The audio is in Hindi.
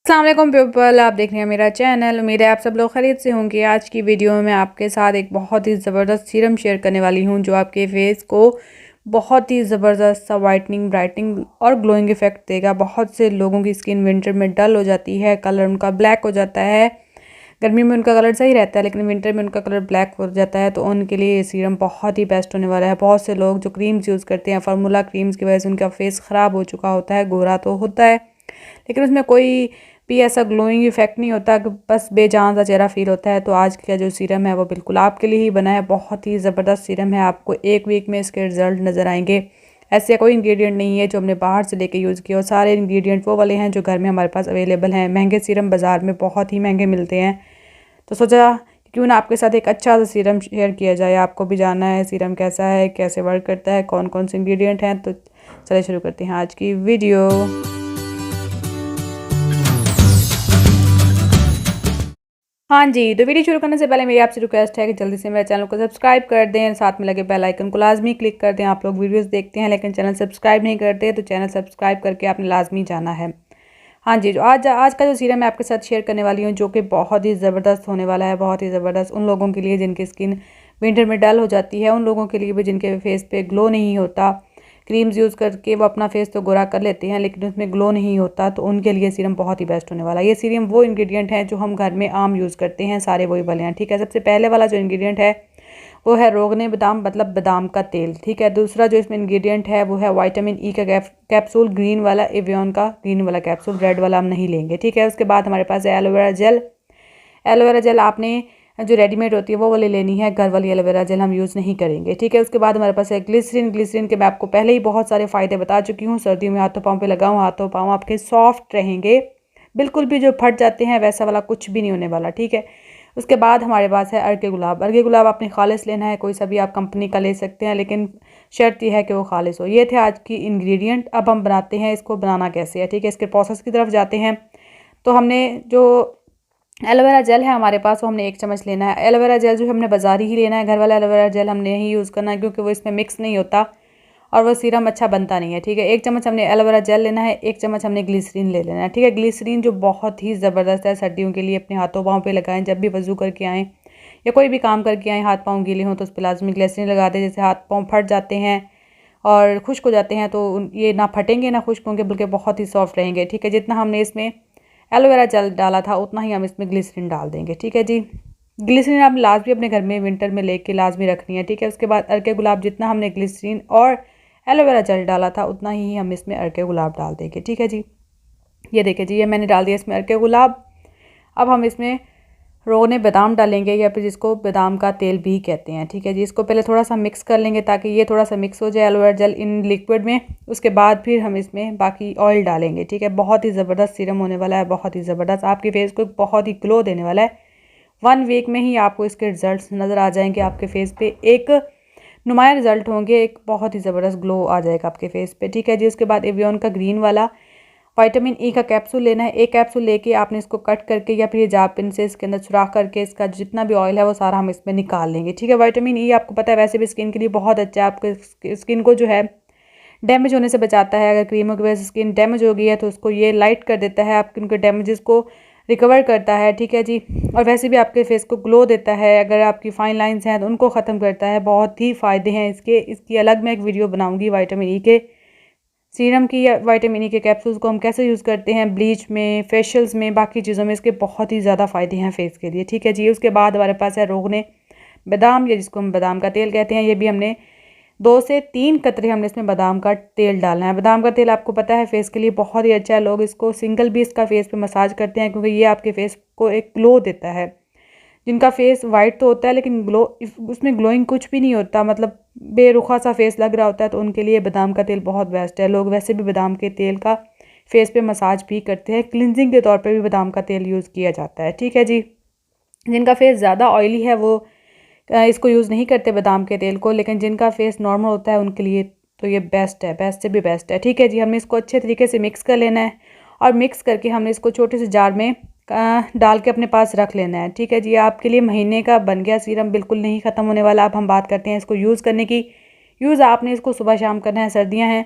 अस्सलाम वालेकुम पीपल, आप देख रहे हैं मेरा चैनल। उम्मीद है आप सब लोग खैरियत से होंगे। आज की वीडियो में मैं आपके साथ एक बहुत ही ज़बरदस्त सीरम शेयर करने वाली हूं जो आपके फेस को बहुत ही ज़बरदस्त सा वाइटनिंग, ब्राइटनिंग और ग्लोइंग इफेक्ट देगा। बहुत से लोगों की स्किन विंटर में डल हो जाती है, कलर उनका ब्लैक हो जाता है। गर्मी में उनका कलर सही रहता है लेकिन विंटर में उनका कलर ब्लैक हो जाता है, तो उनके लिए ये सीरम बहुत ही बेस्ट होने वाला है। बहुत से लोग जो क्रीम्स यूज़ करते हैं, फार्मूला क्रीम्स की वजह से उनका फेस ख़राब हो चुका होता है, गोरा तो होता है लेकिन उसमें कोई भी ऐसा ग्लोइंग इफेक्ट नहीं होता कि बस बेजान सा चेहरा फील होता है। तो आज का जो सीरम है वो बिल्कुल आपके लिए ही बना है। बहुत ही ज़बरदस्त सीरम है, आपको एक वीक में इसके रिजल्ट नज़र आएंगे। ऐसे कोई इंग्रेडिएंट नहीं है जो हमने बाहर से लेके यूज़ किया, और सारे इंग्रेडिएंट वो वाले हैं जो घर में हमारे पास अवेलेबल हैं। महंगे सीरम बाज़ार में बहुत ही महंगे मिलते हैं, तो सोचा क्यों ना आपके साथ एक अच्छा सा सीरम शेयर किया जाए। आपको भी जानना है सीरम कैसा है, कैसे वर्क करता है, कौन कौन से इंग्रेडिएंट हैं। तो चलिए शुरू करते हैं आज की वीडियो। हाँ जी, तो वीडियो शुरू करने से पहले मेरी आपसे रिक्वेस्ट है कि जल्दी से मेरे चैनल को सब्सक्राइब कर दें, साथ में लगे बेल आइकन को लाजमी क्लिक कर दें। आप लोग वीडियोस देखते हैं लेकिन चैनल सब्सक्राइब नहीं करते, तो चैनल सब्सक्राइब करके आपने लाजमी जाना है। हाँ जी, जो आज आज का जो सीरम मैं आपके साथ शेयर करने वाली हूँ जो कि बहुत ही ज़बरदस्त होने वाला है। बहुत ही ज़बरदस्त उन लोगों के लिए जिनकी स्किन विंटर में डल हो जाती है, उन लोगों के लिए भी जिनके फेस पे ग्लो नहीं होता। क्रीम्स यूज़ करके वो अपना फेस तो गोरा कर लेते हैं लेकिन उसमें ग्लो नहीं होता, तो उनके लिए सीरम बहुत ही बेस्ट होने वाला है। ये सीरम वो इंग्रेडिएंट हैं जो हम घर में आम यूज़ करते हैं, सारे वही वाले हैं। ठीक है, सबसे पहले वाला जो इंग्रेडिएंट है वो है रोगने बादाम, मतलब बादाम का तेल। ठीक है, दूसरा जो इसमें इंग्रेडिएंट है वो है विटामिन ई का कैप्सूल, ग्रीन वाला, एवियन का ग्रीन वाला कैप्सूल, रेड वाला हम नहीं लेंगे। ठीक है, उसके बाद हमारे पास है एलोवेरा जेल। एलोवेरा जेल आपने जो रेडीमेड होती है वो वाली लेनी है, घर वाली एलोवेरा जेल हम यूज़ नहीं करेंगे। ठीक है, उसके बाद हमारे पास है ग्लिसरीन। ग्लिसरीन के मैं आपको पहले ही बहुत सारे फ़ायदे बता चुकी हूँ। सर्दियों में हाथों पाँव पे लगाऊँ, हाथों पाँव आपके सॉफ्ट रहेंगे, बिल्कुल भी जो फट जाते हैं वैसा वाला कुछ भी नहीं होने वाला। ठीक है, उसके बाद हमारे पास है अर्के गुलाब। अर्के गुलाब आपने खालिस लेना है, कोई सा भी आप कंपनी का ले सकते हैं लेकिन शर्त यह है कि वो खालिस हो। ये थे आज की इंग्रेडिएंट। अब हम बनाते हैं, इसको बनाना कैसे है। ठीक है, इसके प्रोसेस की तरफ जाते हैं। तो हमने जो एलोवेरा जेल है हमारे पास वो हमने 1 चम्मच लेना है। एलोवेरा जेल जो हमने बाज़ारी ही लेना है, घर वाला एलोवेरा जेल हमने नहीं यूज़ करना है क्योंकि वो इसमें मिक्स नहीं होता और वो सीरम अच्छा बनता नहीं है। ठीक है, 1 चम्मच हमने एलोवेरा जेल लेना है, 1 चम्मच हमने ग्लिसरीन ले लेना है। ठीक है, ग्लिसरीन जो बहुत ही ज़बरदस्त है सर्दियों के लिए, अपने हाथों पाँव पे लगाएं। जब भी वज़ू करके आएँ या कोई भी काम करके आएँ, हाथ पाँव गीले हों तो उस पर लाजमी ग्लिसरीन लगा दें। जैसे हाथ पाँव फट जाते हैं और खुश्क हो जाते हैं तो ये ना फटेंगे ना खुश्क होंगे, बल्कि बहुत ही सॉफ्ट रहेंगे। ठीक है, जितना हमने इसमें एलोवेरा जेल डाला था उतना ही हम इसमें ग्लिसरीन डाल देंगे। ठीक है जी, ग्लिसरीन आप लाजमी अपने घर में विंटर में लेके लाजमी रखनी है। ठीक है, उसके बाद अर्के गुलाब, जितना हमने ग्लिसरीन और एलोवेरा जेल डाला था उतना ही हम इसमें अर्के गुलाब डाल देंगे। ठीक है जी, ये देखिए जी, ये मैंने डाल दिया इसमें अर्के गुलाब। अब हम इसमें रोगने बादाम डालेंगे, या फिर जिसको बादाम का तेल भी कहते हैं। ठीक है जी, इसको पहले थोड़ा सा मिक्स कर लेंगे ताकि ये थोड़ा सा मिक्स हो जाए एलोवेरा जेल इन लिक्विड में। उसके बाद फिर हम इसमें बाकी ऑयल डालेंगे। ठीक है, बहुत ही ज़बरदस्त सीरम होने वाला है, बहुत ही ज़बरदस्त, आपके फेस को बहुत ही ग्लो देने वाला है। 1 वीक में ही आपको इसके रिजल्ट नज़र आ जाएंगे। आपके फेस पे एक नुमाया रिजल्ट होंगे, एक बहुत ही ज़बरदस्त ग्लो आ जाएगा आपके फेस पे। ठीक है जी, उसके बाद एवियन का ग्रीन वाला विटामिन ई का कैप्सूल लेना है। 1 कैप्सूल लेके आपने इसको कट करके या फिर जाप पिन से इसके अंदर सुराख करके इसका जितना भी ऑयल है वो सारा हम इसमें निकाल लेंगे। ठीक है, विटामिन ई आपको पता है वैसे भी स्किन के लिए बहुत अच्छा है, आपके स्किन को जो है डैमेज होने से बचाता है। अगर क्रीमों की वजह से स्किन डैमेज हो गई है तो उसको ये लाइट कर देता है, आपके उनके डैमेजेस को रिकवर करता है। ठीक है जी, और वैसे भी आपके फेस को ग्लो देता है। अगर आपकी फाइन लाइंस हैं तो उनको ख़त्म करता है। बहुत ही फ़ायदे हैं इसके। इसकी अलग मैं एक वीडियो बनाऊँगी विटामिन ई के सीरम की, या विटामिन ई के कैप्सूल्स को हम कैसे यूज़ करते हैं ब्लीच में, फेशियल्स में, बाकी चीज़ों में। इसके बहुत ही ज़्यादा फ़ायदे हैं फेस के लिए। ठीक है जी, उसके बाद हमारे पास है रोगने बादाम, या जिसको हम बादाम का तेल कहते हैं। ये भी हमने 2 से 3 कतरे हमने इसमें बादाम का तेल डालना है। बादाम का तेल आपको पता है फेस के लिए बहुत ही अच्छा है। लोग इसको सिंगल भी इसका फेस पे मसाज करते हैं क्योंकि ये आपके फेस को एक ग्लो देता है। जिनका फेस वाइट तो होता है लेकिन ग्लो उसमें ग्लोइंग कुछ भी नहीं होता, मतलब बेरुखा सा फेस लग रहा होता है, तो उनके लिए बादाम का तेल बहुत बेस्ट है। लोग वैसे भी बादाम के तेल का फेस पे मसाज भी करते हैं, क्लिनजिंग के तौर पे भी बादाम का तेल यूज़ किया जाता है। ठीक है जी, जिनका फेस ज़्यादा ऑयली है वो इसको यूज़ नहीं करते बादाम के तेल को, लेकिन जिनका फेस नॉर्मल होता है उनके लिए तो ये बेस्ट है, बेस्ट से भी बेस्ट है। ठीक है जी, हमें इसको अच्छे तरीके से मिक्स कर लेना है और मिक्स करके हमने इसको छोटे से जार में डाल के अपने पास रख लेना है। ठीक है जी, आपके लिए महीने का बन गया सीरम, बिल्कुल नहीं ख़त्म होने वाला। अब हम बात करते हैं इसको यूज़ करने की। यूज़ आपने इसको सुबह शाम करना है। सर्दियाँ हैं